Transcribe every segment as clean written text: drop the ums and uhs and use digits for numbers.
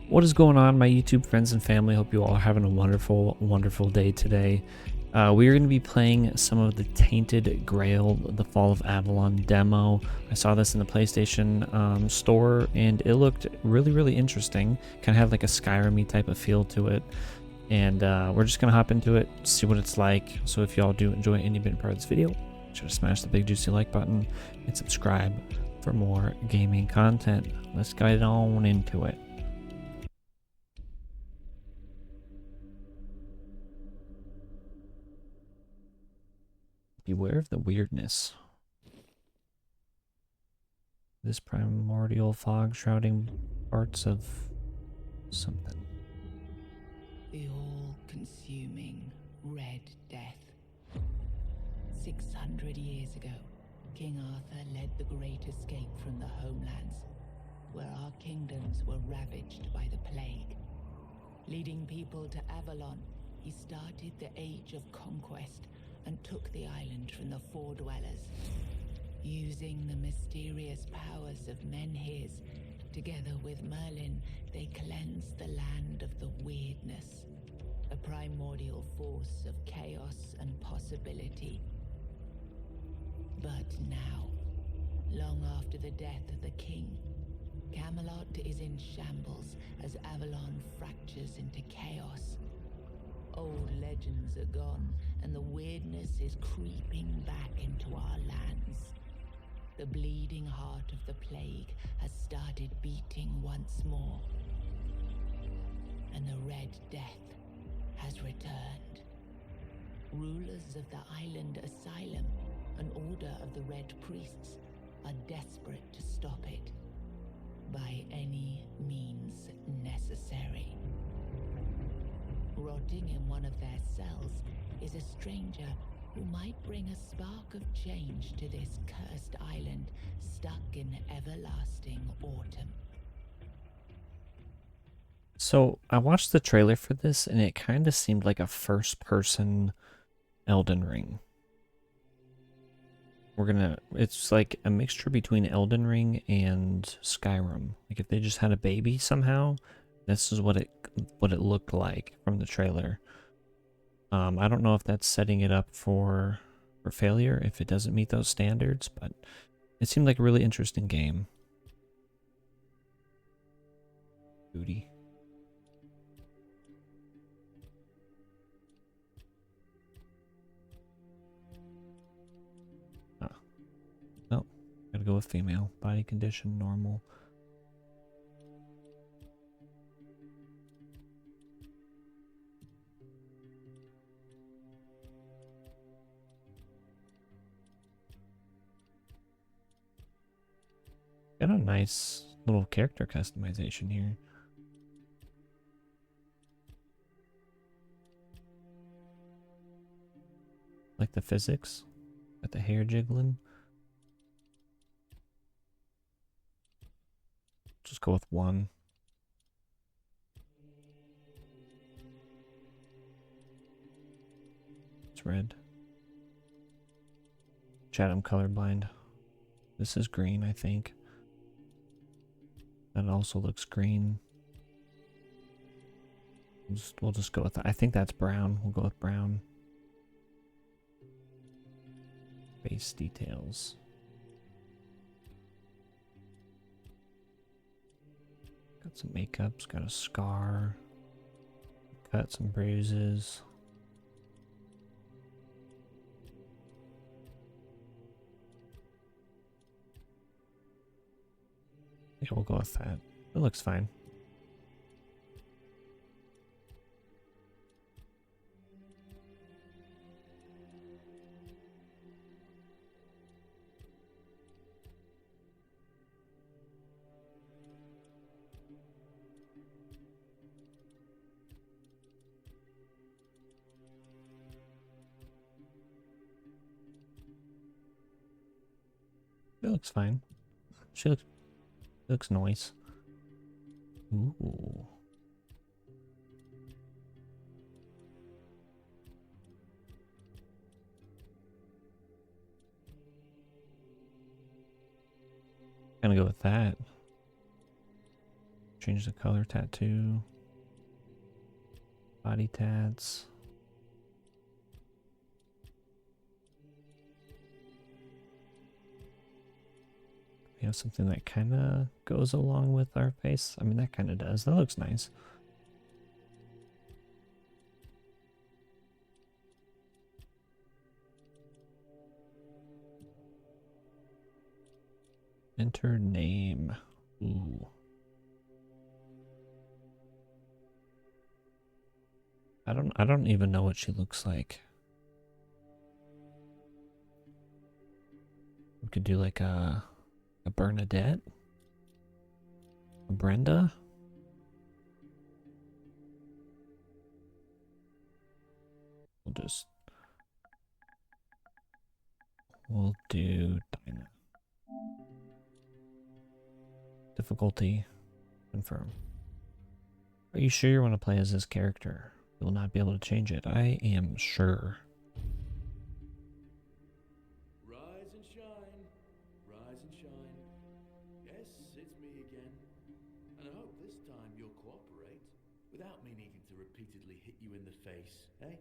What is going on, my YouTube friends and family? Hope you all are having a wonderful, wonderful day today. We are going to be playing some of the Tainted Grail, the Fall of Avalon demo. I saw this in the PlayStation store, and it looked really, really interesting. Kind of had like a Skyrim-y type of feel to it. And we're just going to hop into it, see what it's like. So if y'all do enjoy any bit part of this video, make sure to smash the big juicy like button and subscribe for more gaming content. Let's get on into it. Beware of the weirdness. This primordial fog shrouding parts of something. The all-consuming Red Death. 600 years ago, King Arthur led the Great Escape from the homelands, where our kingdoms were ravaged by the plague. Leading people to Avalon, he started the Age of Conquest and took the island from the Four Dwellers. Using the mysterious powers of Menhirs, together with Merlin, they cleansed the land of the weirdness, a primordial force of chaos and possibility. But now, long after the death of the king, Camelot is in shambles as Avalon fractures into chaos. Old legends are gone, and the weirdness is creeping back into our lands. The bleeding heart of the plague has started beating once more, and the Red Death has returned. Rulers of the island Asylum, an order of the Red Priests, are desperate to stop it by any means necessary. Rotting in one of their cells is a stranger who might bring a spark of change to this cursed island stuck in everlasting autumn. So I watched the trailer for this, and it kind of seemed like a first-person Elden Ring. It's like a mixture between Elden Ring and Skyrim. Like if they just had a baby somehow, this is what it looked like from the trailer. I don't know if that's setting it up for failure if it doesn't meet those standards, but it seemed like a really interesting game. Booty. Oh, gotta go with female. Body condition, normal. Got a nice little character customization here. Like the physics. Got the hair jiggling. Just go with one. It's red. Chat, I'm colorblind. This is green, I think. That also looks green. We'll just go with that. I think that's brown. We'll go with brown. Base details. Got some makeups, got a scar. Got some bruises. Yeah, we'll go with that. It looks fine. It looks fine. She looks nice. Ooh. Gonna go with that. Change the color tattoo. Body tats. We have something that kind of goes along with our face. I mean, that kind of does. That looks nice. Enter name. Ooh. I don't even know what she looks like. We could do like a Bernadette? A Brenda? We'll do Dinah. Difficulty confirm. Are you sure you want to play as this character? You will not be able to change it. I am sure. Rise and shine. Rise and shine. Yes, it's me again. And I hope this time you'll cooperate without me needing to repeatedly hit you in the face, eh?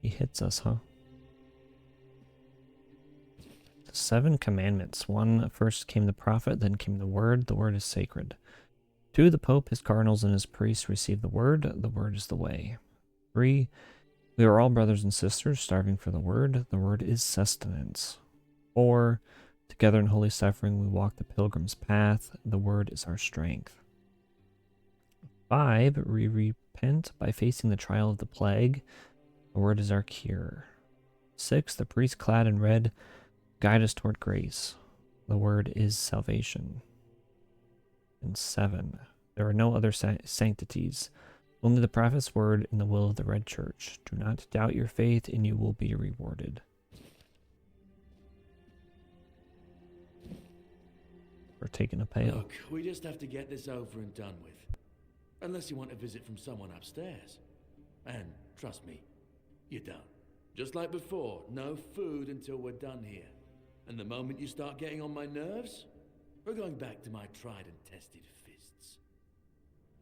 He hits us, huh? The 7 commandments. 1, first came the prophet, then came the word. The word is sacred. 2, the pope, his cardinals, and his priests receive the word. The word is the way. 3, we are all brothers and sisters, starving for the word. The word is sustenance. 4, together in holy suffering we walk the pilgrim's path. The word is our strength. 5, we repent by facing the trial of the plague. The word is our cure. 6, the priest clad in red guide us toward grace. The word is salvation. And 7, there are no other sanctities, only the prophet's word and the will of the Red Church. Do not doubt your faith, and you will be rewarded. We're taking a pail. Look, we just have to get this over and done with. Unless you want a visit from someone upstairs. And trust me, you don't. Just like before, no food until we're done here. And the moment you start getting on my nerves, we're going back to my tried and tested fists.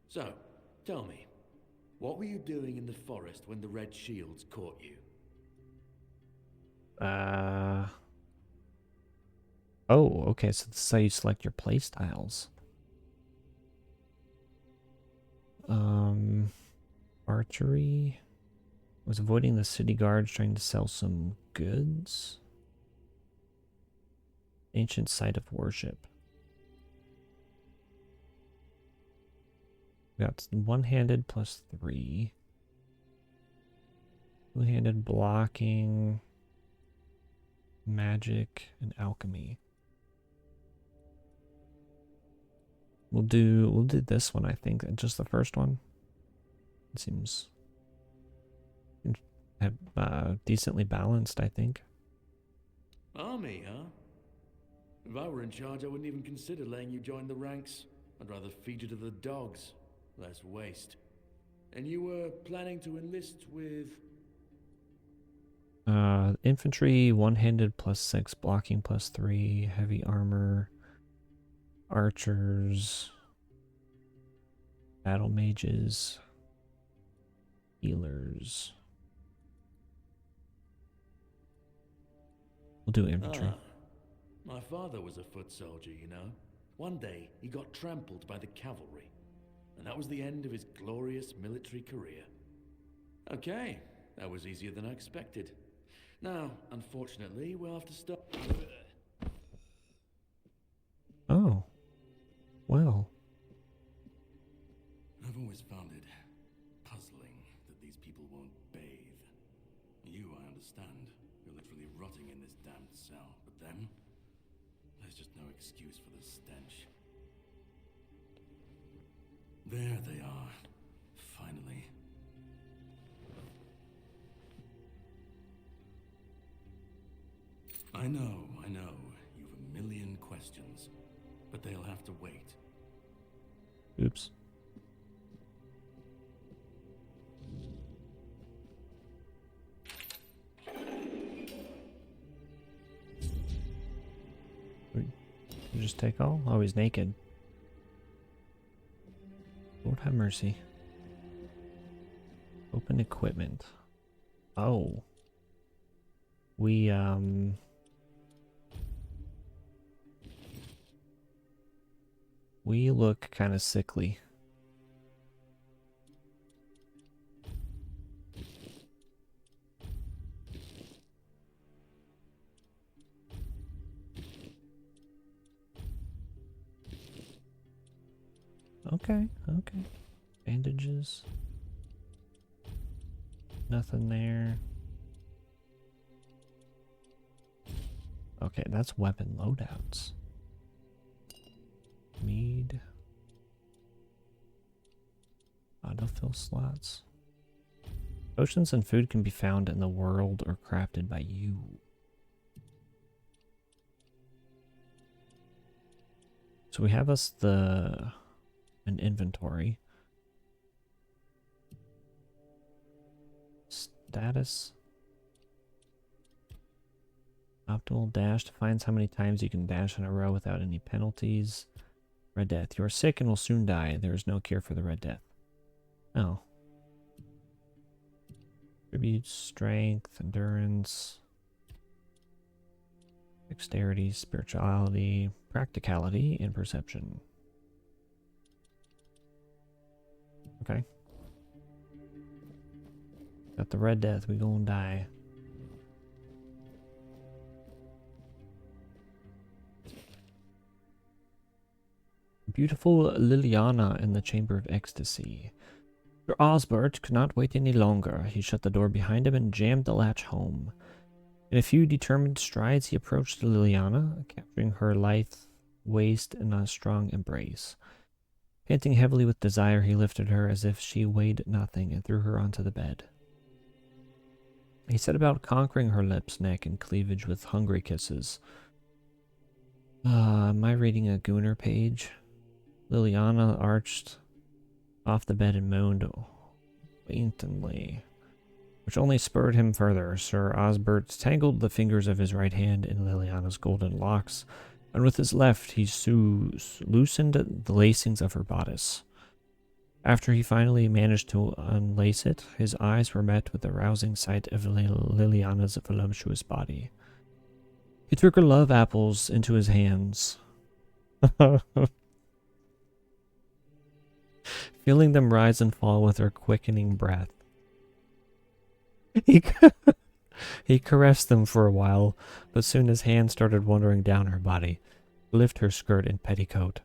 So, tell me, what were you doing in the forest when the Red Shields caught you? Oh, okay, so this is how you select your playstyles. Archery. Was avoiding the city guards trying to sell some goods. Ancient site of worship. We got one-handed plus 3. Two-handed blocking. Magic and alchemy. We'll do this one, I think. Just the first one. It seems decently balanced, I think. Army, huh? If I were in charge, I wouldn't even consider letting you join the ranks. I'd rather feed you to the dogs. Less waste. And you were planning to enlist with... Infantry, one-handed plus 6, blocking plus 3, heavy armor, archers, battle mages, healers. We'll do infantry. My father was a foot soldier, you know. One day, he got trampled by the cavalry. And that was the end of his glorious military career. Okay, that was easier than I expected. Now, unfortunately, we'll have to stop. Oh. Well. I've always found it puzzling that these people won't bathe. You, I understand. You're literally rotting in this damned cell. But them? There's just no excuse for the stench. There they are. Finally. I know. You've a million questions. But they'll have to wait. Oops. just take all? Oh, he's naked. Lord have mercy. Open equipment. Oh. We look kind of sickly. Okay, okay. Bandages. Nothing there. Okay, that's weapon loadouts. Mead. Autofill slots. Potions and food can be found in the world or crafted by you. So we have an inventory. Status. Optimal dash defines how many times you can dash in a row without any penalties. Red Death. You are sick and will soon die. There is no cure for the Red Death. Oh. Tribute, strength, endurance, dexterity, spirituality, practicality, and perception. Okay. Got the Red Death. We gonna die. Beautiful Liliana in the Chamber of Ecstasy. Sir Osbert could not wait any longer. He shut the door behind him and jammed the latch home. In a few determined strides, he approached Liliana, capturing her lithe waist in a strong embrace. Panting heavily with desire, he lifted her as if she weighed nothing and threw her onto the bed. He set about conquering her lips, neck, and cleavage with hungry kisses. Am I reading a Gooner page? Liliana arched off the bed and moaned faintly, which only spurred him further. Sir Osbert tangled the fingers of his right hand in Liliana's golden locks, and with his left he loosened the lacings of her bodice. After he finally managed to unlace it, his eyes were met with the rousing sight of Liliana's voluptuous body. He took her love apples into his hands, feeling them rise and fall with her quickening breath. He caressed them for a while, but soon his hand started wandering down her body, lift her skirt and petticoat.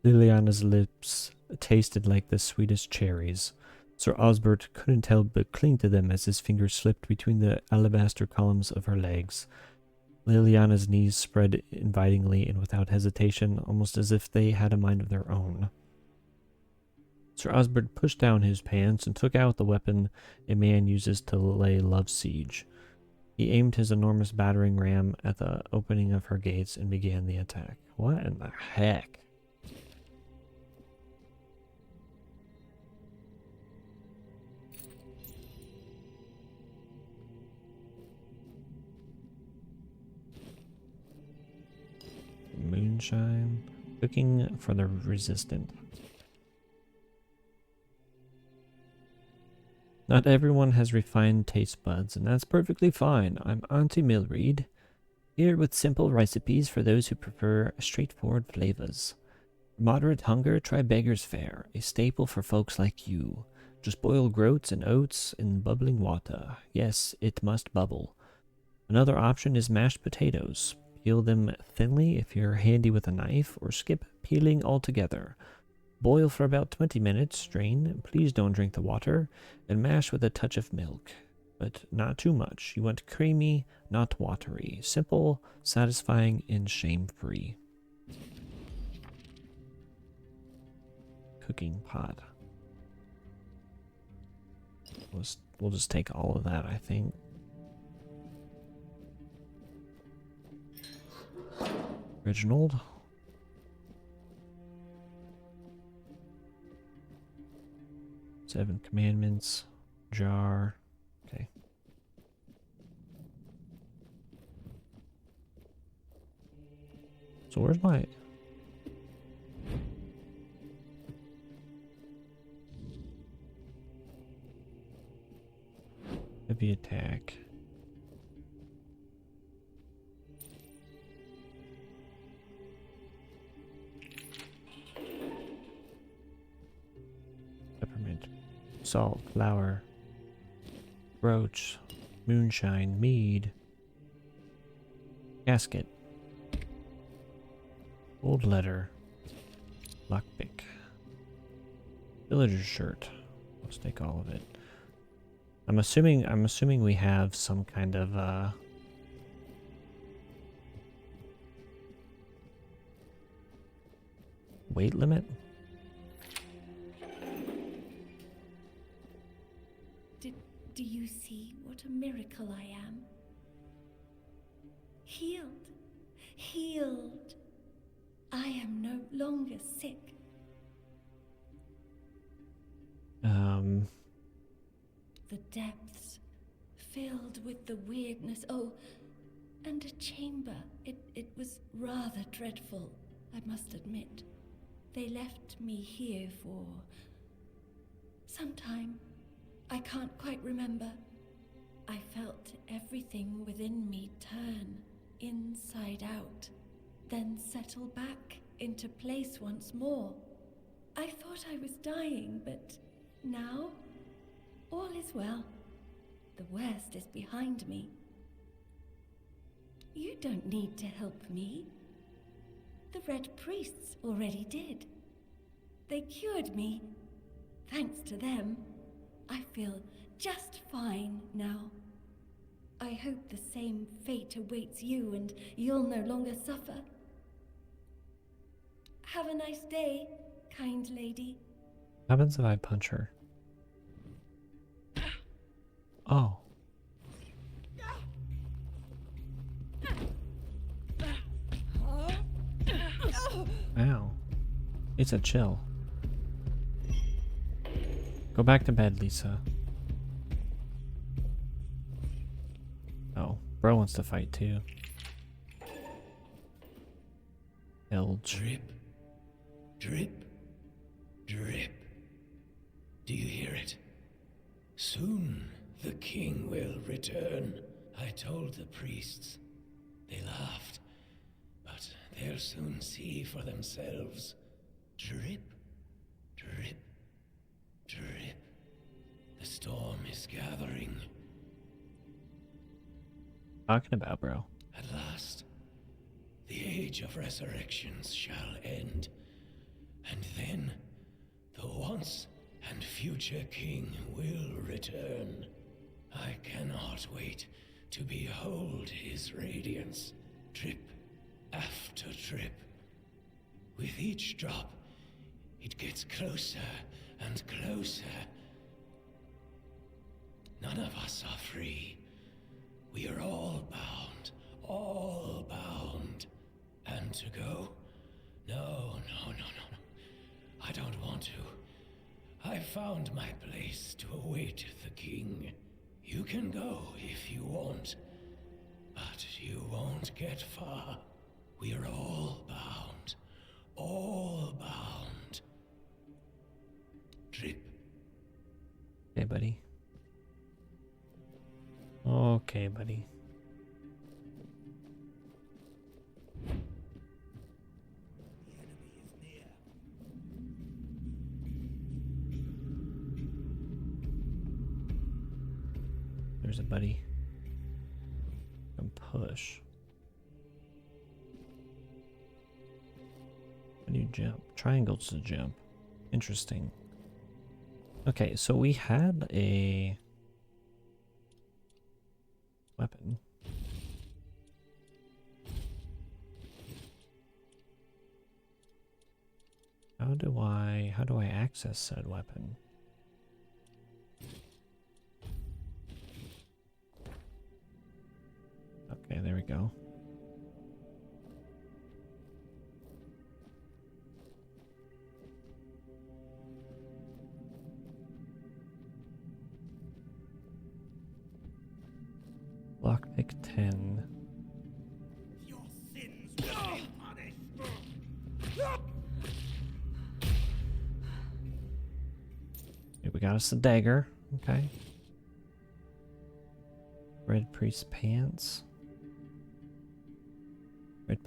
Liliana's lips tasted like the sweetest cherries. Sir Osbert couldn't help but cling to them as his fingers slipped between the alabaster columns of her legs. Liliana's knees spread invitingly and without hesitation, almost as if they had a mind of their own. Sir Osbert pushed down his pants and took out the weapon a man uses to lay love siege. He aimed his enormous battering ram at the opening of her gates and began the attack. What in the heck? Moonshine. Cooking for the resistant. Not everyone has refined taste buds, and that's perfectly fine. I'm Auntie Milreed, here with simple recipes for those who prefer straightforward flavors. For moderate hunger, try Beggar's Fare, a staple for folks like you. Just boil groats and oats in bubbling water. Yes, it must bubble. Another option is mashed potatoes. Peel them thinly if you're handy with a knife, or skip peeling altogether. Boil for about 20 minutes, strain, please don't drink the water, and mash with a touch of milk. But not too much. You want creamy, not watery. Simple, satisfying, and shame-free. Cooking pot. We'll just take all of that, I think. Reginald. Seven Commandments. Jar. Okay. So where's my... heavy attack. Peppermint, salt, flour, brooch, moonshine, mead, casket, gold letter, lockpick, villager's shirt. Let's take all of it. I'm assuming we have some kind of weight limit. Do you see what a miracle I am? Healed. Healed. I am no longer sick. The depths filled with the weirdness. Oh, and a chamber. It was rather dreadful, I must admit. They left me here for some time. I can't quite remember. I felt everything within me turn inside out, then settle back into place once more. I thought I was dying, but now all is well. The worst is behind me. You don't need to help me. The Red Priests already did. They cured me. Thanks to them, I feel just fine now. I hope the same fate awaits you and you'll no longer suffer. Have a nice day, kind lady. What happens if I punch her? Oh. Ow. It's a chill. Go back to bed, Lisa. Oh, bro wants to fight too. Elge. Drip, drip, drip. Do you hear it? Soon the king will return. I told the priests. They laughed, but they'll soon see for themselves. Drip, drip, drip. The storm is gathering. Talking about, bro? At last, the age of resurrections shall end, and then the once and future king will return. I cannot wait to behold his radiance, drip after drip. With each drop, it gets closer and closer. None of us are free. We are all bound, all bound. And to go? No. I don't want to. I found my place to await the king. You can go if you want, but you won't get far. We are all bound, all bound. Drip. Okay, buddy. Okay, buddy. There's a buddy. And push. How do you jump? Triangles to jump. Interesting. Okay, so we had a weapon. How do I access said weapon? Okay, there we go. Lockpick 10. Your sins will be punished. Okay, we got us the dagger. Okay. Red priest pants. Red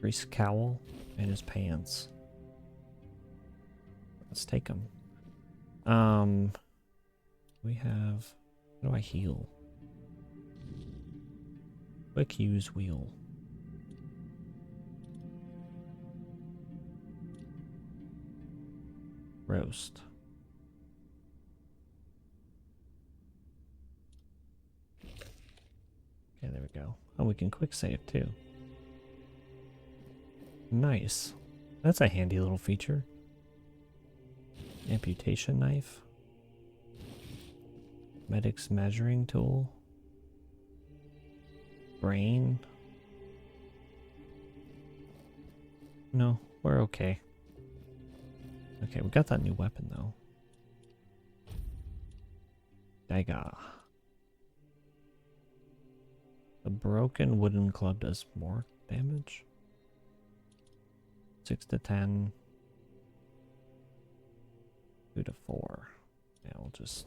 priest cowl and his pants. Let's take them. We have. How do I heal? Quick use wheel. Roast. Okay, there we go. Oh, we can quick save too. Nice. That's a handy little feature. Amputation knife. Medic's measuring tool. Brain. No, we're okay. Okay, we got that new weapon though. Dagger. The broken wooden club does more damage. 6 to 10. 2 to 4. Yeah, we'll just.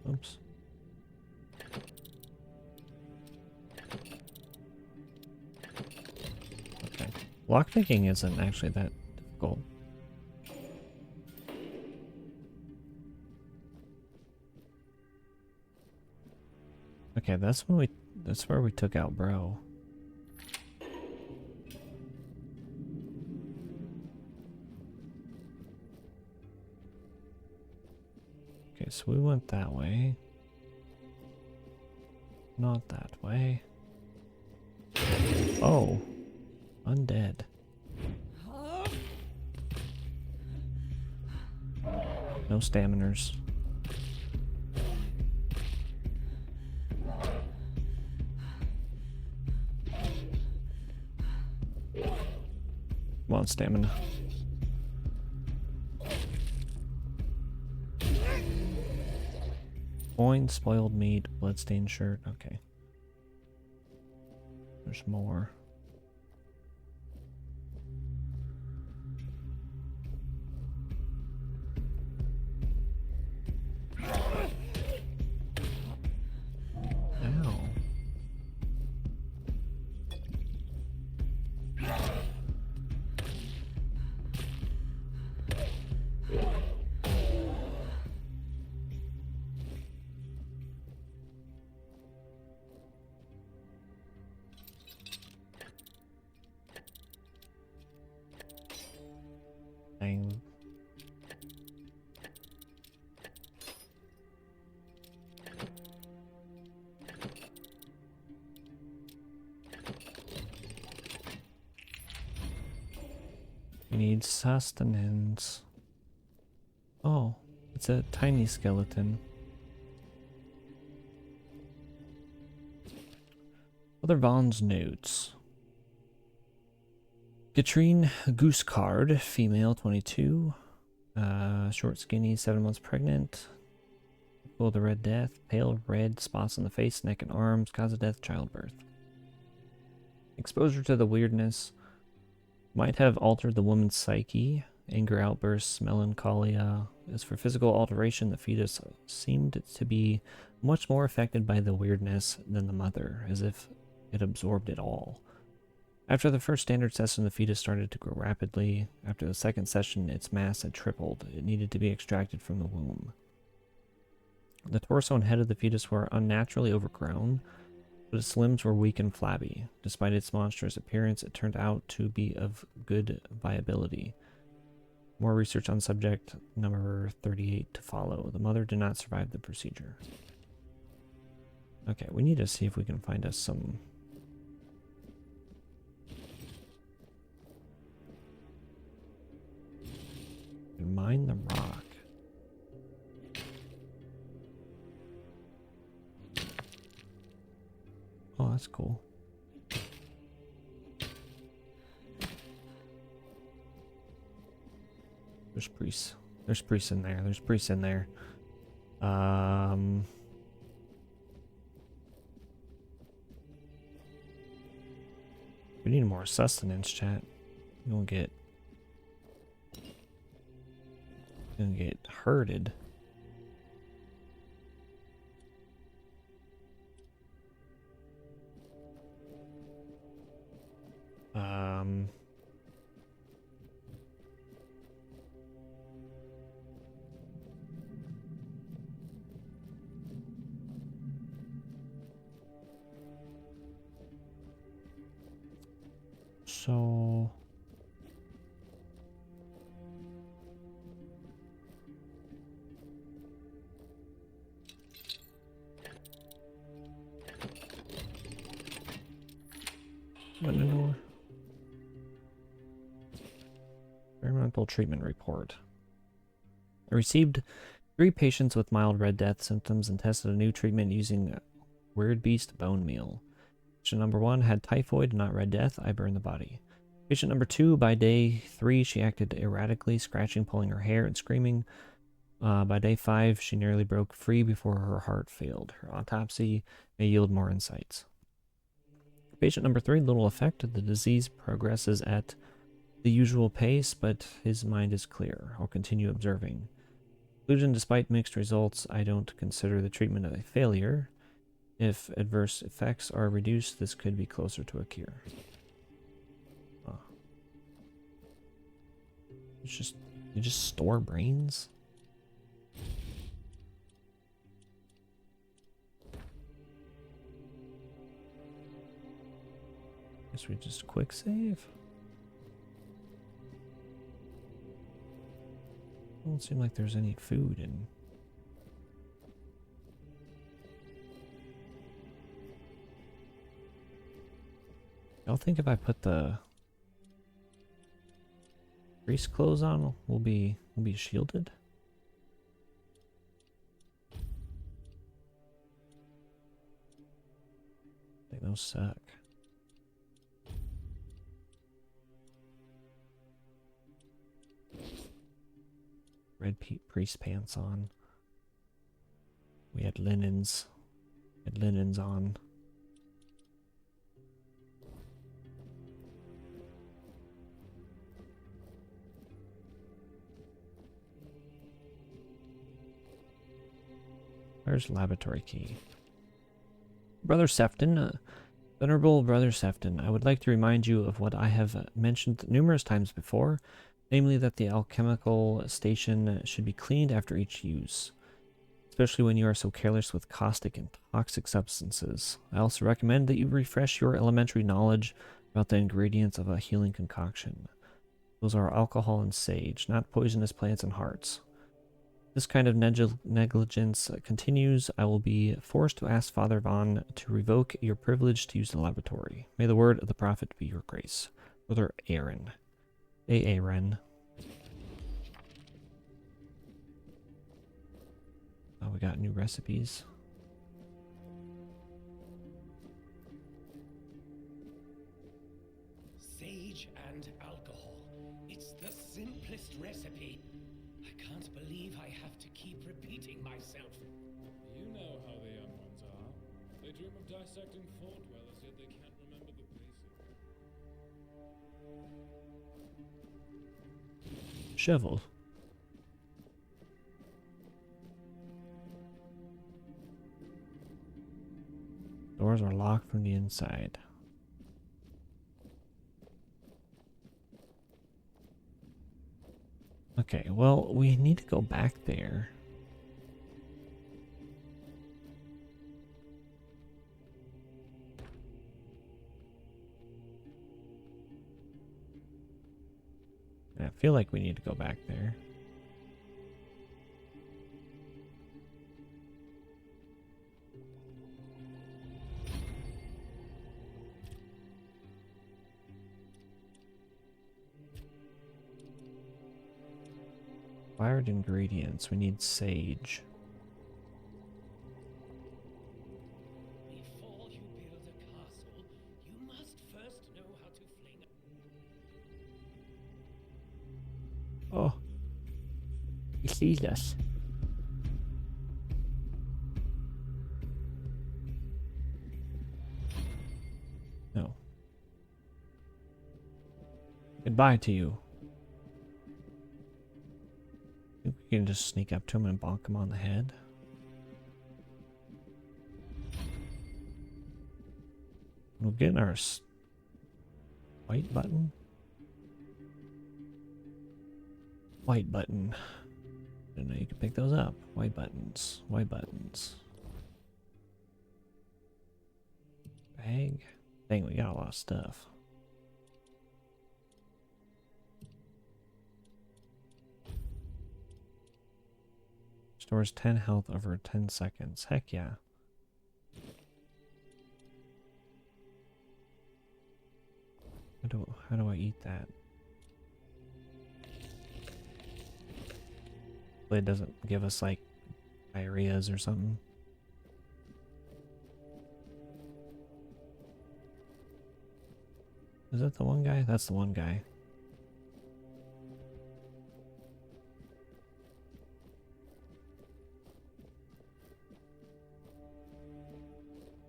Oops. Okay. Lockpicking isn't actually that difficult. Okay, that's where we took out bro. Okay, so we went that way. Not that way. Oh. Undead. No staminers. Come on, stamina. Coin, spoiled meat, bloodstained shirt. Okay. There's more. Ow. Dang. We need sustenance. Oh, it's a tiny skeleton. Other Vaughn's notes. Katrine Goosecard, female, 22. Short, skinny, 7 months pregnant. Full of the Red Death. Pale red spots on the face, neck, and arms. Cause of death, childbirth. Exposure to the weirdness might have altered the woman's psyche. Anger outbursts, melancholia. As for physical alteration, the fetus seemed to be much more affected by the weirdness than the mother, as if it absorbed it all. After the first standard session, the fetus started to grow rapidly. After the second session, its mass had tripled. It needed to be extracted from the womb. The torso and head of the fetus were unnaturally overgrown, but its limbs were weak and flabby. Despite its monstrous appearance, it turned out to be of good viability. More research on subject number 38 to follow. The mother did not survive the procedure. Okay, we need to see if we can find us some... Mine the rock. Oh, that's cool. There's priests. There's priests in there. There's priests in there. We need more sustenance, chat. We're gonna get herded. So Experimental treatment report. I received 3 patients with mild Red Death symptoms and tested a new treatment using Weird Beast bone meal. Patient number 1 had typhoid, not Red Death. I burned the body. Patient number 2, by day 3, she acted erratically, scratching, pulling her hair, and screaming. By day 5, she nearly broke free before her heart failed. Her autopsy may yield more insights. Patient number 3, little effect. The disease progresses at the usual pace, but his mind is clear. I'll continue observing. Conclusion: despite mixed results, I don't consider the treatment a failure. If adverse effects are reduced, this could be closer to a cure. Oh. You just store brains? Guess we just quick save. Don't seem like there's any food in. Y'all think if I put the priest clothes on, we'll be shielded? I think those suck. Red priest pants on. We had linens. On. Where's laboratory key? Brother Sefton, Venerable Brother Sefton, I would like to remind you of what I have mentioned numerous times before, namely that the alchemical station should be cleaned after each use, especially when you are so careless with caustic and toxic substances. I also recommend that you refresh your elementary knowledge about the ingredients of a healing concoction. Those are alcohol and sage, not poisonous plants and hearts. This kind of negligence continues. I will be forced to ask Father Vaughn to revoke your privilege to use the laboratory. May the word of the prophet be your grace. Brother Aaron. Aaron. Oh, we got new recipes. Sage and alcohol. It's the simplest recipe. I can't believe I have to keep repeating myself. You know how the young ones are. They dream of dissecting fort dwellers, yet they can't remember the basics. Shovel. Doors are locked from the inside. Okay, well, we need to go back there. I feel like we need to go back there. Required ingredients. We need sage. Before you build a castle, you must first know how to fling. Oh. He sees us. No. goodbye to you. I think we can just sneak up to him and bonk him on the head. We'll get our white button. White button. I didn't know you could pick those up. White buttons. White buttons. Bag. Dang, we got a lot of stuff. Stores 10 health over 10 seconds. Heck yeah. How do I eat that? It doesn't give us like diarrheas or something. Is that the one guy? That's the one guy.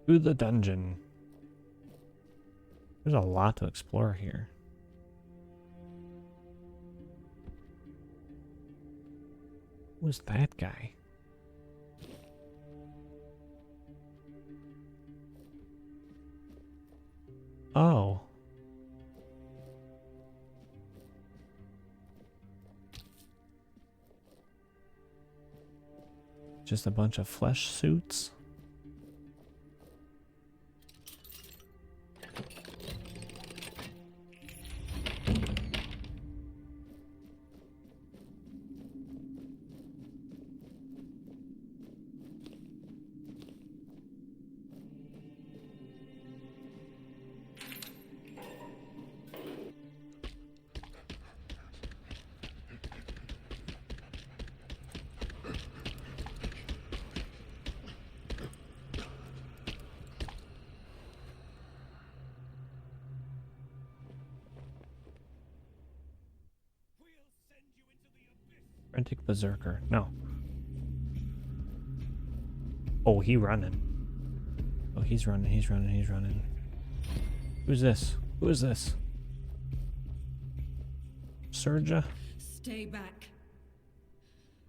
To the dungeon. There's a lot to explore here. Who's that guy? Oh. Just a bunch of flesh suits? Frantic Berserker. No. Oh, he running. Oh, he's running, he's running, he's running. Who's this? Who is this? Surja? Stay back.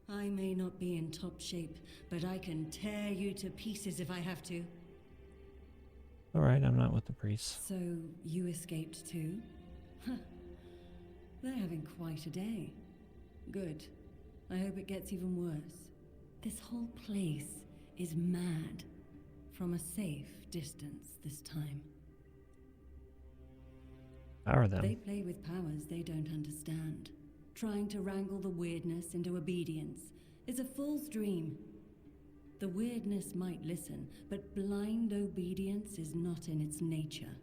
I may not be in top shape, but I can tear you to pieces if I have to. Alright, I'm not with the priests. So, you escaped too? Huh. They're having quite a day. Good. I hope it gets even worse. This whole place is mad. From a safe distance this time. How are them? They play with powers they don't understand. Trying to wrangle the weirdness into obedience is a fool's dream. The weirdness might listen, but blind obedience is not in its nature.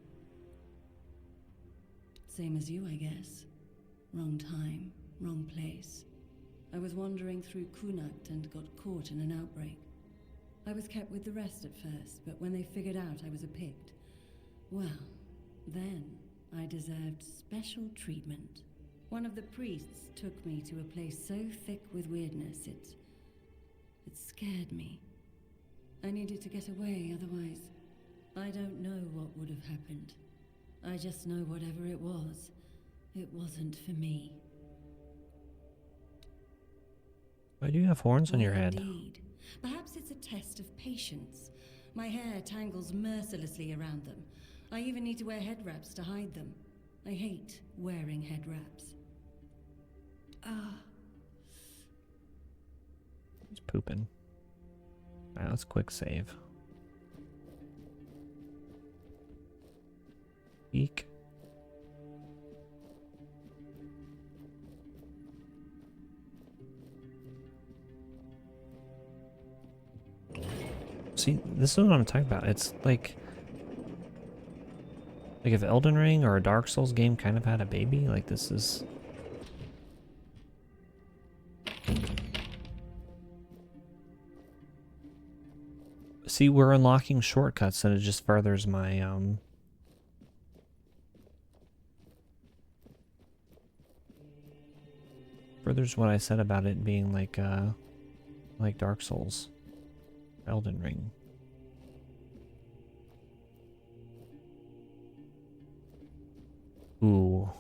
Same as you, I guess. Wrong time, wrong place. I was wandering through Kunakt and got caught in an outbreak. I was kept with the rest at first, but when they figured out I was a Pict, well, then I deserved special treatment. One of the priests took me to a place so thick with weirdness, it scared me. I needed to get away, otherwise, I don't know what would have happened. I just know whatever it wasn't for me. Why do you have horns on your head? Indeed. Perhaps it's a test of patience. My hair tangles mercilessly around them. I even need to wear head wraps to hide them. I hate wearing head wraps. He's pooping. Alright, let's quick save. Eek. See, this is what I'm talking about. It's like if Elden Ring or a Dark Souls game kind of had a baby, like this is... See, we're unlocking shortcuts and it just furthers my, furthers what I said about it being like Dark Souls. Elden Ring. Ooh.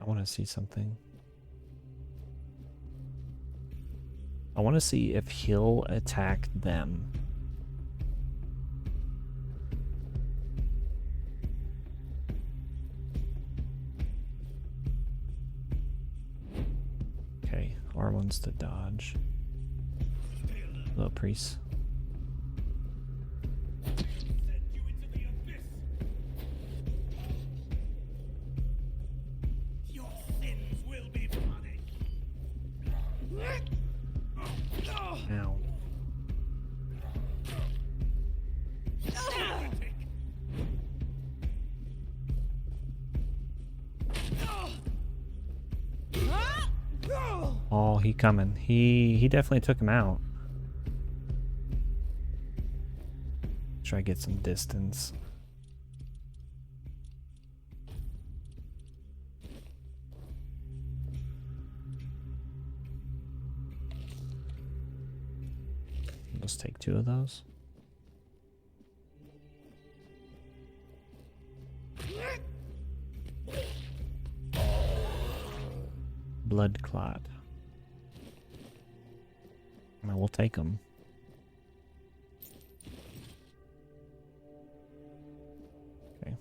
I want to see something. I want to see if he'll attack them. Okay, R1's to dodge. Little priest. Your sins will be punished. Ow. Oh, he coming. He definitely took him out. Try to get some distance. Let's take 2 of those. Blood clot. I will take them. Okay.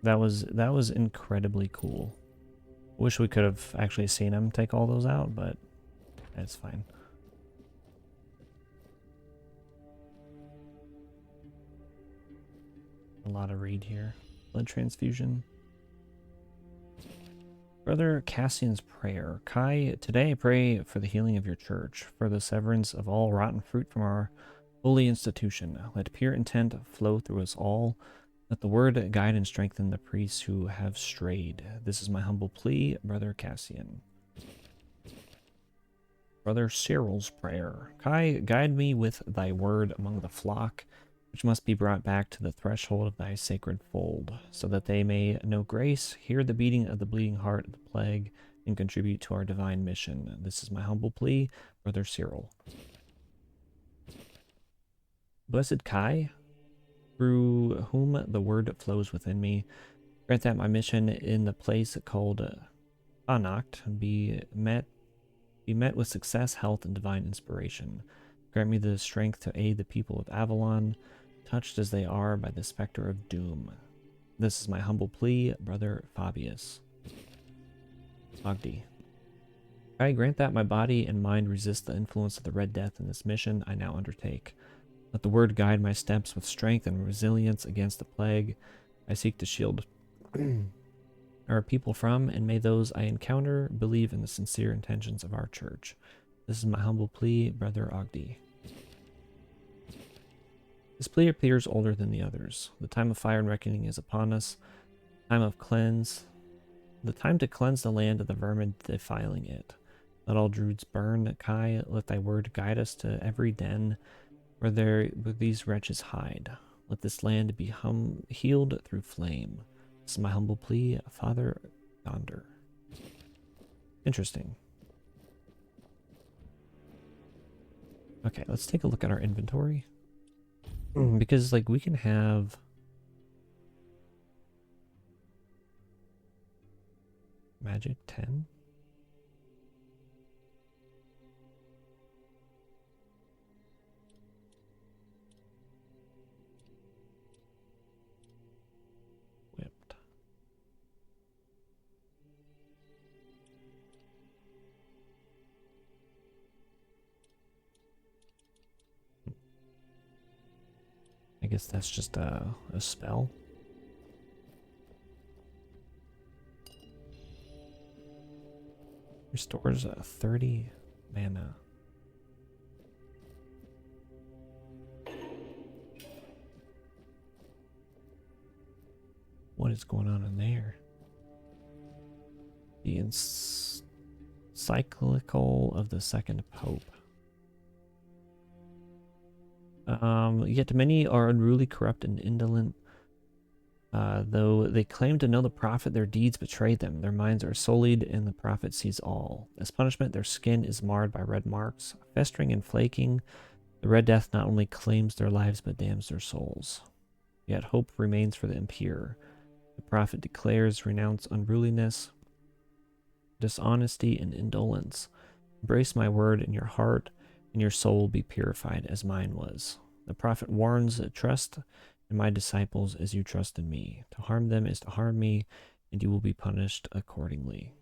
That was incredibly cool. Wish we could have actually seen him take all those out, but that's fine. A lot of read here. Blood transfusion. Brother Cassian's prayer. Kai, today I pray for the healing of your church, for the severance of all rotten fruit from our holy institution. Let pure intent flow through us all. Let the word guide and strengthen the priests who have strayed. This is my humble plea, Brother Cassian. Brother Cyril's prayer. Kai, guide me with thy word among the flock, which must be brought back to the threshold of thy sacred fold, so that they may know grace, hear the beating of the bleeding heart of the plague, and contribute to our divine mission. This is my humble plea, Brother Cyril. Blessed Kai, through whom the word flows within me, grant that my mission in the place called Anacht be met with success, health, and divine inspiration. Grant me the strength to aid the people of Avalon, touched as they are by the specter of doom. This is my humble plea, Brother Fabius. Ogdi. I grant that my body and mind resist the influence of the Red Death in this mission I now undertake. Let the word guide my steps with strength and resilience against the plague I seek to shield our people from, and may those I encounter believe in the sincere intentions of our church. This is my humble plea, Brother Ogdi. This plea appears older than the others. The time of fire and reckoning is upon us. The time to cleanse the land of the vermin defiling it. Let all druids burn. Kai, let thy word guide us to every den where these wretches hide. Let this land be healed through flame. This is my humble plea, Father Gonder. Interesting. Okay, let's take a look at our inventory. Because, like, we can have magic 10. Whipped. I guess that's just a spell. Restores 30 mana. What is going on in there? The encyclical of the second pope. Yet many are unruly, corrupt, and indolent. Though they claim to know the prophet, their deeds betray them. Their minds are sullied, and the prophet sees all. As punishment, their skin is marred by red marks. Festering and flaking, the Red Death not only claims their lives, but damns their souls. Yet hope remains for the impure. The prophet declares, renounce unruliness, dishonesty, and indolence. Embrace my word in your heart, and your soul will be purified as mine was. The prophet warns, trust in my disciples as you trust in me. To harm them is to harm me, and you will be punished accordingly.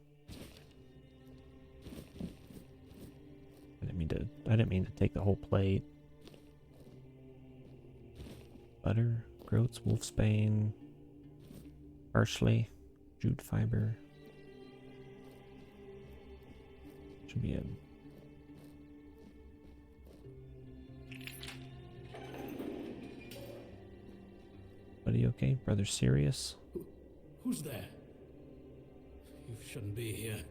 I didn't mean to take the whole plate. Butter, groats, wolfsbane, parsley, jute fiber. Should be in. Buddy, okay? Brother serious? Who's there? You shouldn't be here.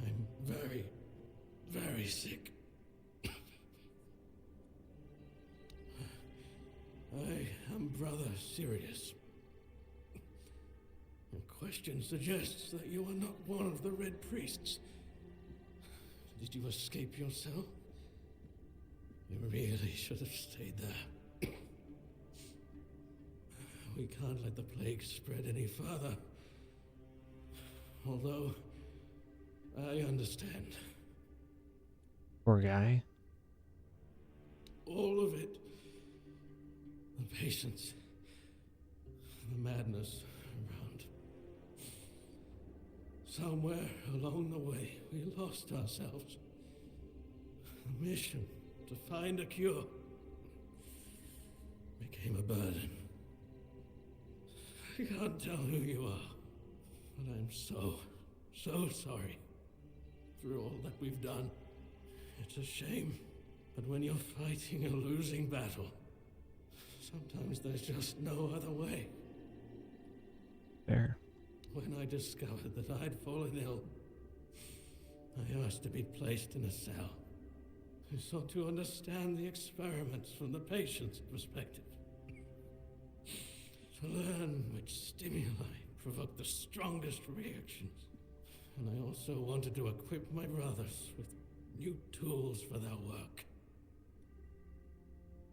I'm very, very sick. I am Brother Sirius. Your question suggests that you are not one of the Red Priests. Did you escape yourself? You really should have stayed there. We can't let the plague spread any further. Although, I understand. Poor guy. All of it. The patience. The madness around. Somewhere along the way, we lost ourselves. The mission to find a cure became a burden. I can't tell who you are, but I'm so sorry for all that we've done. It's a shame, but when you're fighting a losing battle, sometimes there's just no other way. Fair. When I discovered that I'd fallen ill, I asked to be placed in a cell. I sought to understand the experiments from the patient's perspective. To learn which stimuli provoke the strongest reactions. And I also wanted to equip my brothers with new tools for their work.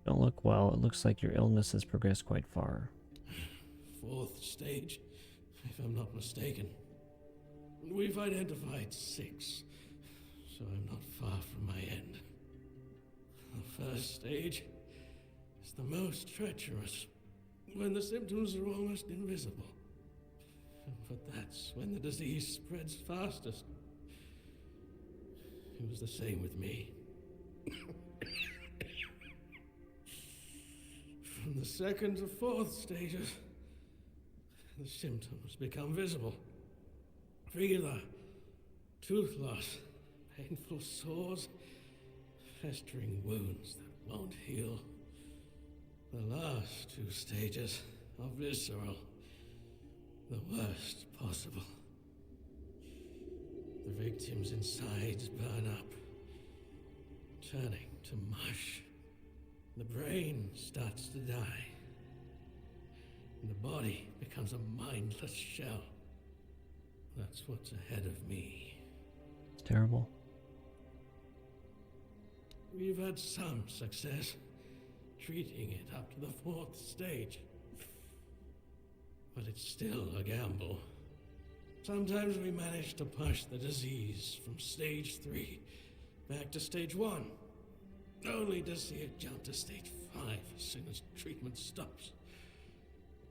Don't look well. It looks like your illness has progressed quite far. 4th stage, if I'm not mistaken. We've identified 6, so I'm not far from my end. The 1st stage is the most treacherous, when the symptoms are almost invisible. But that's when the disease spreads fastest. It was the same with me. From the 2nd to 4th stages, the symptoms become visible. Fever, tooth loss, painful sores, festering wounds that won't heal. The last 2 stages are visceral, the worst possible. The victim's insides burn up, turning to mush. The brain starts to die, and the body becomes a mindless shell. That's what's ahead of me. It's terrible. We've had some success treating it up to the 4th stage. But it's still a gamble. Sometimes we manage to push the disease from stage 3 back to stage 1, only to see it jump to stage 5 as soon as treatment stops.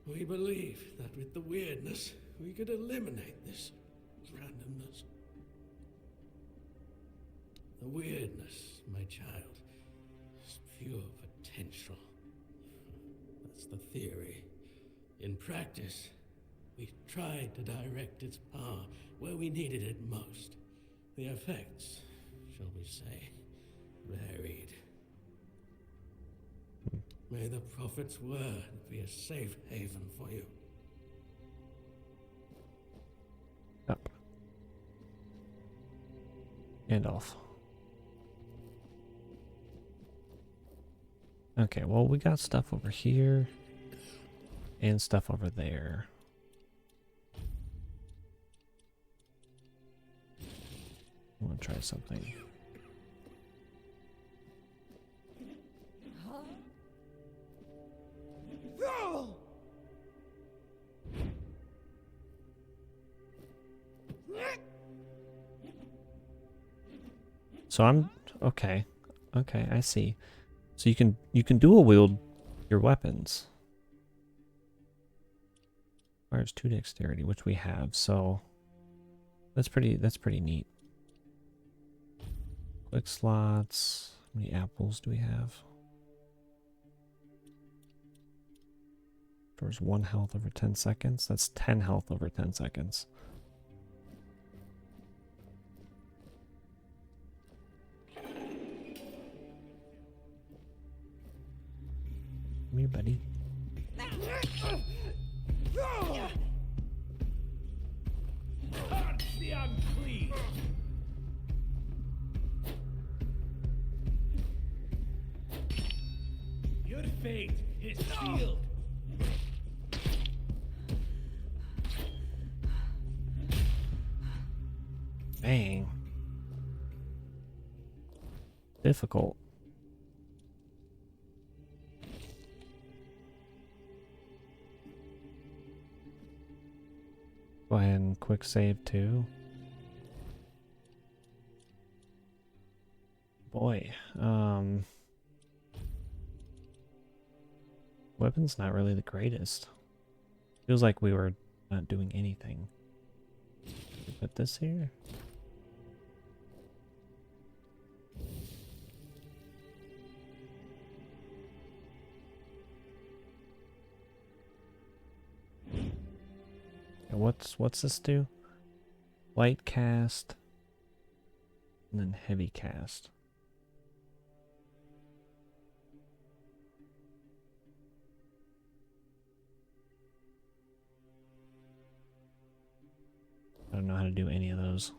We believe that with the weirdness, we could eliminate this randomness. The weirdness, my child, is pure potential. That's the theory. In practice, we tried to direct its power where we needed it most. The effects, shall we say, varied. May the Prophet's word be a safe haven for you. Up. And off. Okay, well, we got stuff over here and stuff over there. I want to try something. So I'm okay. Okay, I see. So you can dual wield your weapons. Requires 2 dexterity, which we have. So that's pretty neat. Quick slots. How many apples do we have? Restores 1 health over 10 seconds. That's 10 health over 10 seconds. Come here, buddy. Touch the unclean. Your fate is sealed. Dang. Difficult. Go ahead and quick save too. Boy, weapon's not really the greatest. Feels like we were not doing anything. Put this here. And what's this do? Light cast and then heavy cast. I don't know how to do any of those.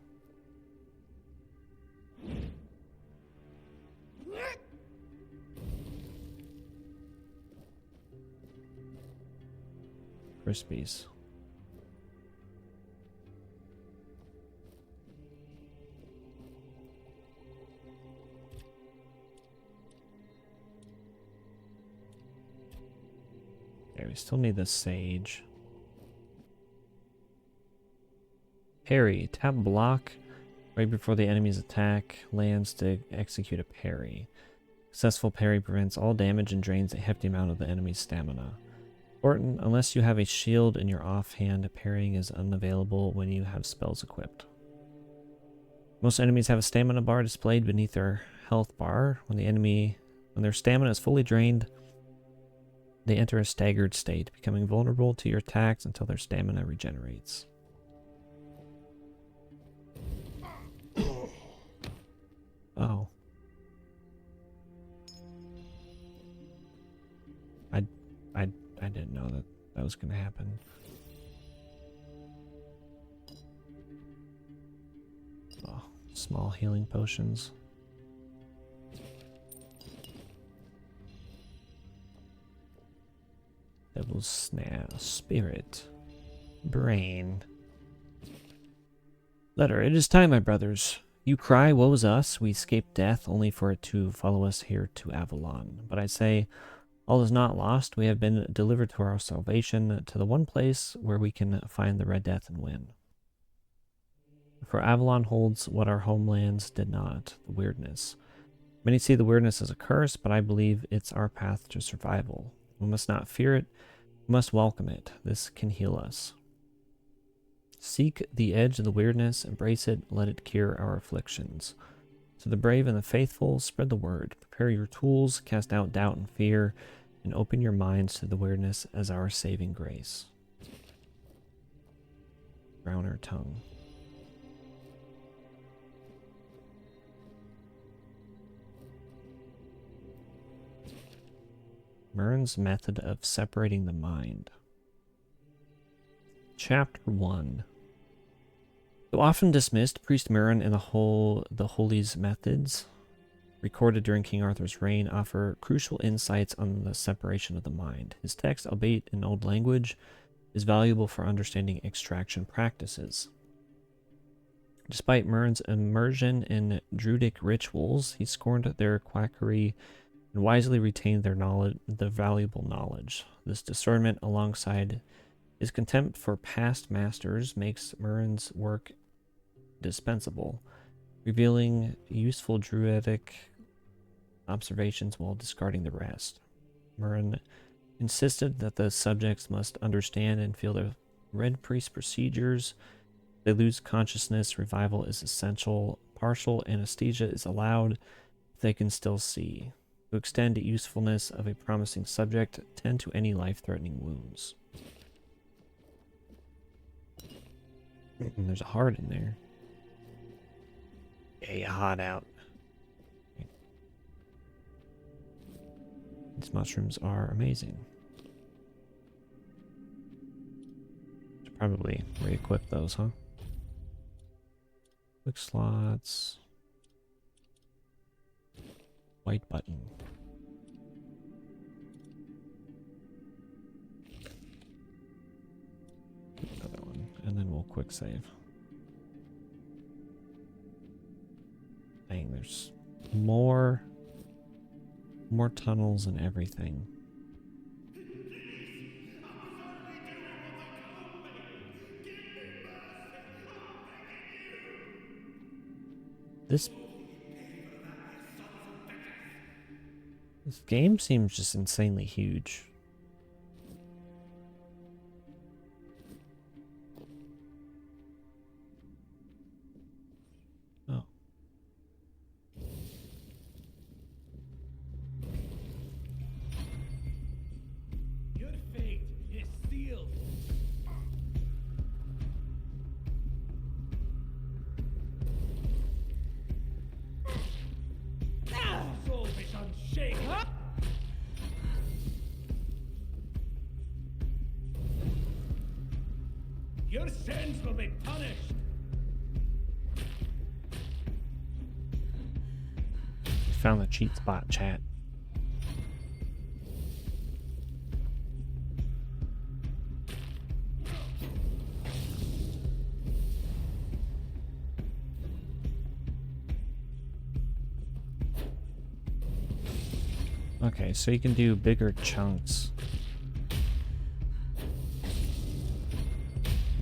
Crispies. Okay, we still need the sage. Parry. Tap block right before the enemy's attack lands to execute a parry. Successful parry prevents all damage and drains a hefty amount of the enemy's stamina. Important, unless you have a shield in your offhand, parrying is unavailable when you have spells equipped. Most enemies have a stamina bar displayed beneath their health bar. When their stamina is fully drained, they enter a staggered state, becoming vulnerable to your attacks until their stamina regenerates. Oh. I didn't know that that was going to happen. Oh, small healing potions. Devil's Snare, Spirit, Brain. Letter, it is time, my brothers. You cry, woe is us, we escaped death only for it to follow us here to Avalon. But I say, all is not lost, we have been delivered to our salvation, to the one place where we can find the Red Death and win. For Avalon holds what our homelands did not, the weirdness. Many see the weirdness as a curse, but I believe it's our path to survival. We must not fear it, we must welcome it. This can heal us. Seek the edge of the weirdness, embrace it, let it cure our afflictions. To the brave and the faithful, spread the word. Prepare your tools, cast out doubt and fear, and open your minds to the weirdness as our saving grace. Drown our tongue. Mern's method of separating the mind. Chapter 1. Though often dismissed, Priest Mern and the Holy's methods, recorded during King Arthur's reign, offer crucial insights on the separation of the mind. His text, albeit in old language, is valuable for understanding extraction practices. Despite Mern's immersion in Druidic rituals, he scorned their quackery and wisely retained their knowledge, the valuable knowledge. This discernment, alongside his contempt for past masters, makes Mern's work dispensable. revealing useful druidic observations while discarding the rest. Murren insisted that the subjects must understand and feel the Red Priest procedures. If they lose consciousness, revival is essential. Partial anesthesia is allowed if they can still see. To extend the usefulness of a promising subject, tend to any life-threatening wounds. There's a heart in there. Yeah, hot out. These mushrooms are amazing. Should probably re-equip those, huh? Quick slots. White button. Another one, and then we'll quick save. Dang, there's more tunnels and everything. This game seems just insanely huge. Oh. Your fate is sealed. Soul is unshaken. Your sins will be punished. Found the cheat spot, chat. Okay, so you can do bigger chunks.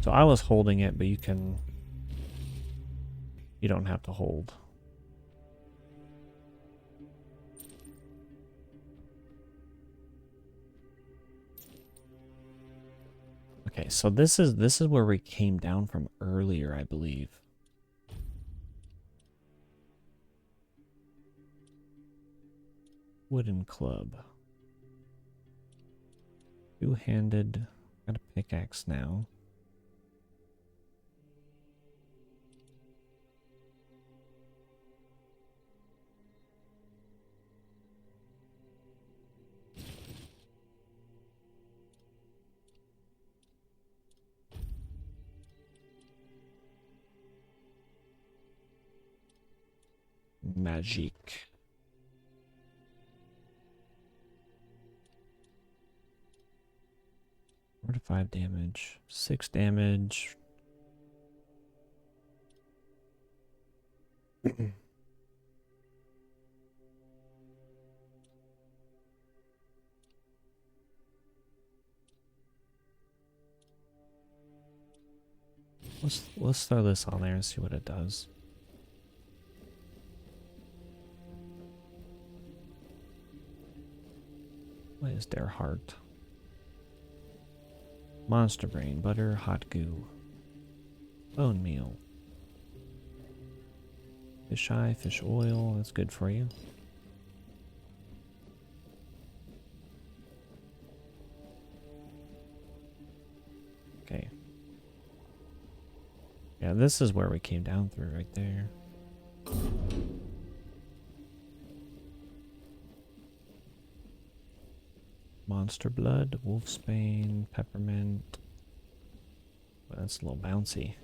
So I was holding it, but you don't have to hold. Okay, so this is where we came down from earlier, I believe. Wooden club. Two-handed. Got a pickaxe now. Magic. Four to 5 damage, 6 damage. Let's throw this on there and see what it does. What is their heart? Monster brain, butter, hot goo, bone meal, fish eye, fish oil. That's good for you. Okay. Yeah, this is where we came down through right there. Monster blood, wolfsbane, peppermint. Well, that's a little bouncy.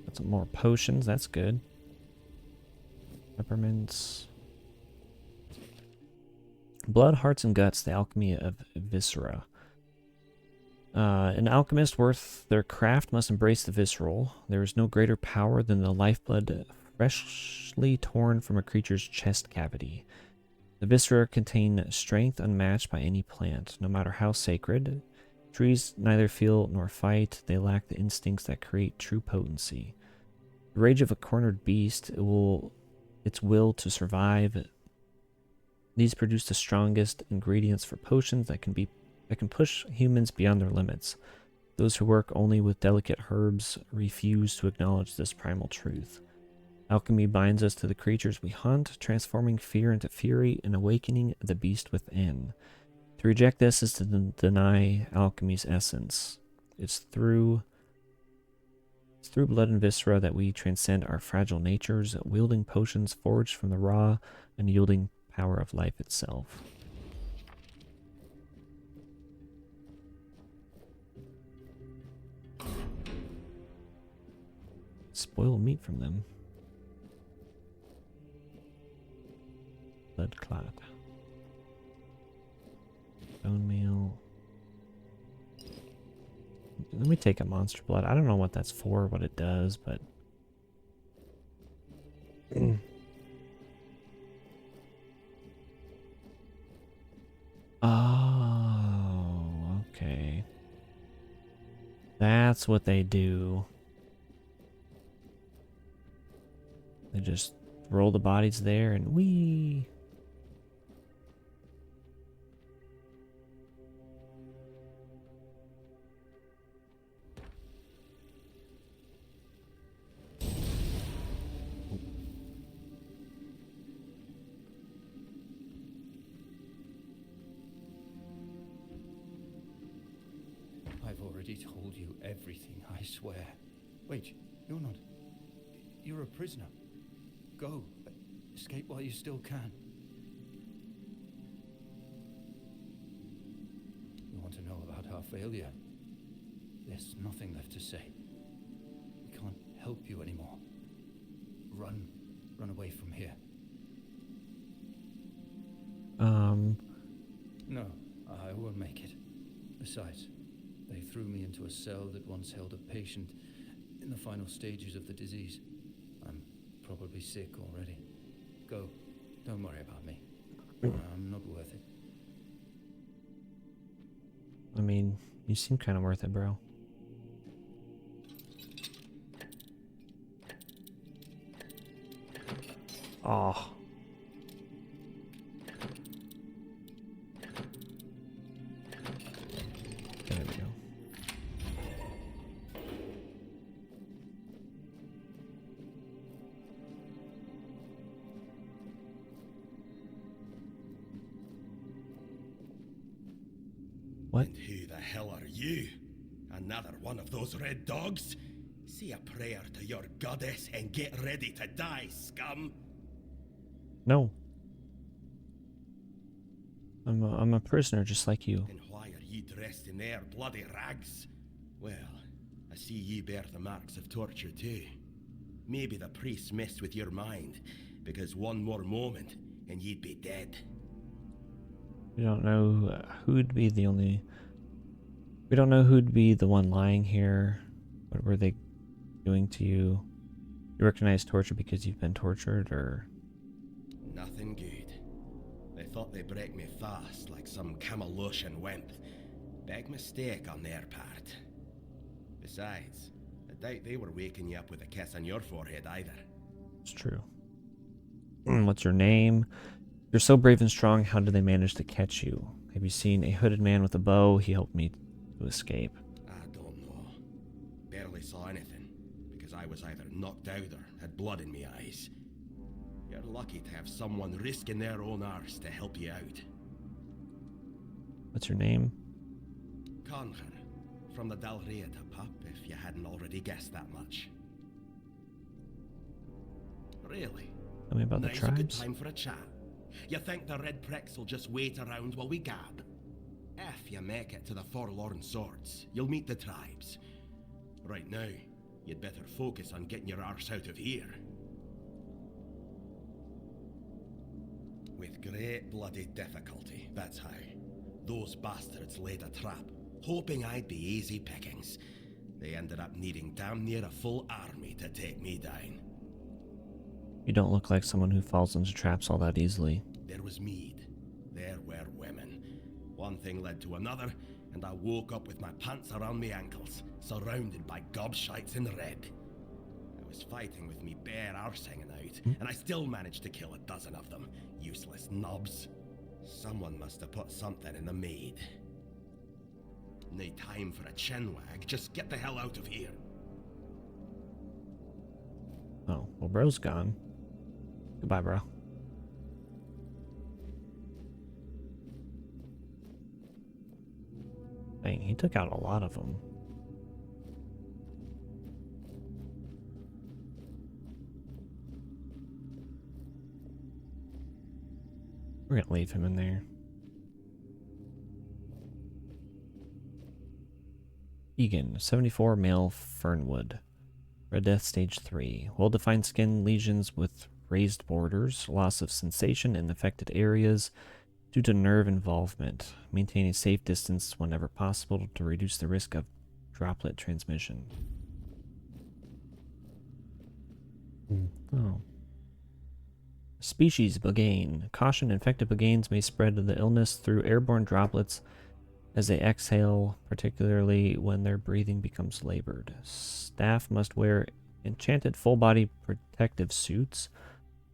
Got some more potions, that's good. Peppermints. Blood, hearts, and guts, the alchemy of viscera. An alchemist worth their craft must embrace the visceral. There is no greater power than the lifeblood freshly torn from a creature's chest cavity. The viscera contain strength unmatched by any plant, no matter how sacred. Trees neither feel nor fight. They lack the instincts that create true potency. The rage of a cornered beast, its will to survive. These produce the strongest ingredients for potions that can push humans beyond their limits. Those who work only with delicate herbs refuse to acknowledge this primal truth. Alchemy binds us to the creatures we hunt, transforming fear into fury and awakening the beast within. To reject this is to deny alchemy's essence. It's through blood and viscera that we transcend our fragile natures, wielding potions forged from the raw and yielding power of life itself. Spoiled meat from them. Blood clot. Bone meal. Let me take a monster blood. I don't know what that's for, what it does, but... Oh, okay. That's what they do. They just roll the bodies there and whee! I've already told you everything, I swear. Wait, you're not... You're a prisoner. Go. Escape while you still can. You want to know about our failure? There's nothing left to say. We can't help you anymore. Run. Run away from here. No, I won't make it. Besides, they threw me into a cell that once held a patient in the final stages of the disease. I'm probably sick already. Go. Don't worry about me. I'm not worth it. I mean, you seem kind of worth it, bro. Oh. There we go. What? And who the hell are you? Another one of those red dogs? Say a prayer to your goddess and get ready to die, scum! No. I'm a prisoner just like you. And why are you dressed in their bloody rags? Well, I see you bear the marks of torture too. Maybe the priests messed with your mind, because one more moment and you'd be dead. We don't know who'd be the only... We don't know who'd be the one lying here. What were they doing to you? You recognize torture because you've been tortured, or... Nothing good. They thought they'd break me fast, like some Camelotian wimp. Big mistake on their part. Besides, I doubt they were waking you up with a kiss on your forehead either. It's true. What's your name? You're so brave and strong, how did they manage to catch you? Have you seen a hooded man with a bow? He helped me to escape. I don't know. Barely saw anything, because I was either knocked out or had blood in my eyes. You're lucky to have someone risking their own arse to help you out. What's your name? Conquer, from the Dalriata pup, if you hadn't already guessed that much. Really? Tell me about the Now's a good tribes. time for a chat. You think the red pricks will just wait around while we gab? If you make it to the Forlorn Swords, you'll meet the tribes. Right now, you'd better focus on getting your arse out of here. With great bloody difficulty, that's how. Those bastards laid a trap, hoping I'd be easy pickings. They ended up needing damn near a full army to take me down. You don't look like someone who falls into traps all that easily. There was mead. There were women. One thing led to another, and I woke up with my pants around my ankles, surrounded by gobshites in red. I was fighting with me bare arse hanging out, and I still managed to kill a dozen of them. Useless knobs. Someone must have put something in the maid. No time for a chinwag, just get the hell out of here. Oh, well, bro's gone. Goodbye, bro. Dang, he took out a lot of them. We're gonna leave him in there. Egan, 74, male, Fernwood. Red Death Stage 3. Well-defined skin lesions with raised borders, loss of sensation in affected areas due to nerve involvement. Maintain a safe distance whenever possible to reduce the risk of droplet transmission. Oh. Species Bugane. Caution, infected Buganes may spread the illness through airborne droplets as they exhale, particularly when their breathing becomes labored. Staff must wear enchanted full-body protective suits.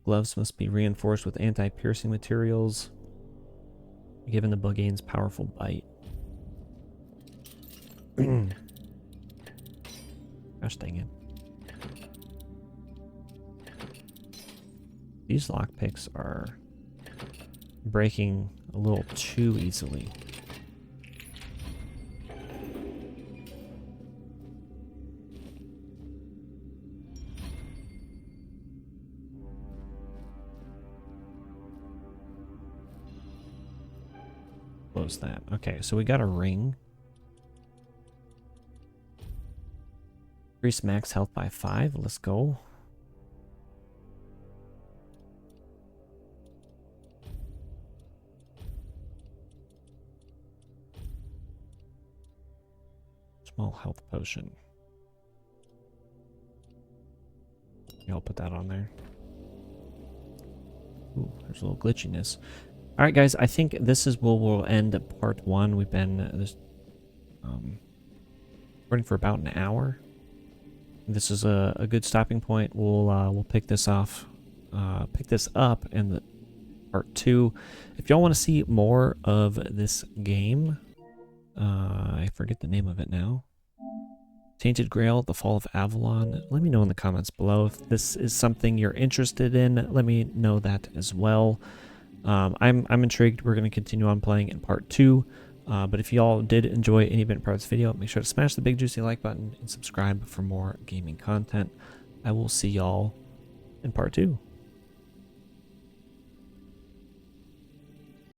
Gloves must be reinforced with anti-piercing materials, given the Bugane's powerful bite. Gosh dang it. These lockpicks are breaking a little too easily. Close that. Okay, so we got a ring. Increase max health by 5. Let's go. Small health potion. Yeah, I'll put that on there. Ooh, there's a little glitchiness. All right, guys, I think this is where we'll end part 1. We've been recording for about an hour. This is a good stopping point. We'll pick this up in the part 2. If y'all want to see more of this game, I forget the name of it now. Tainted Grail, The Fall of Avalon. Let me know in the comments below if this is something you're interested in. Let me know that as well. I'm intrigued. We're going to continue on playing in part 2. But if y'all did enjoy any bit part of this video, make sure to smash the big juicy like button and subscribe for more gaming content. I will see y'all in part 2.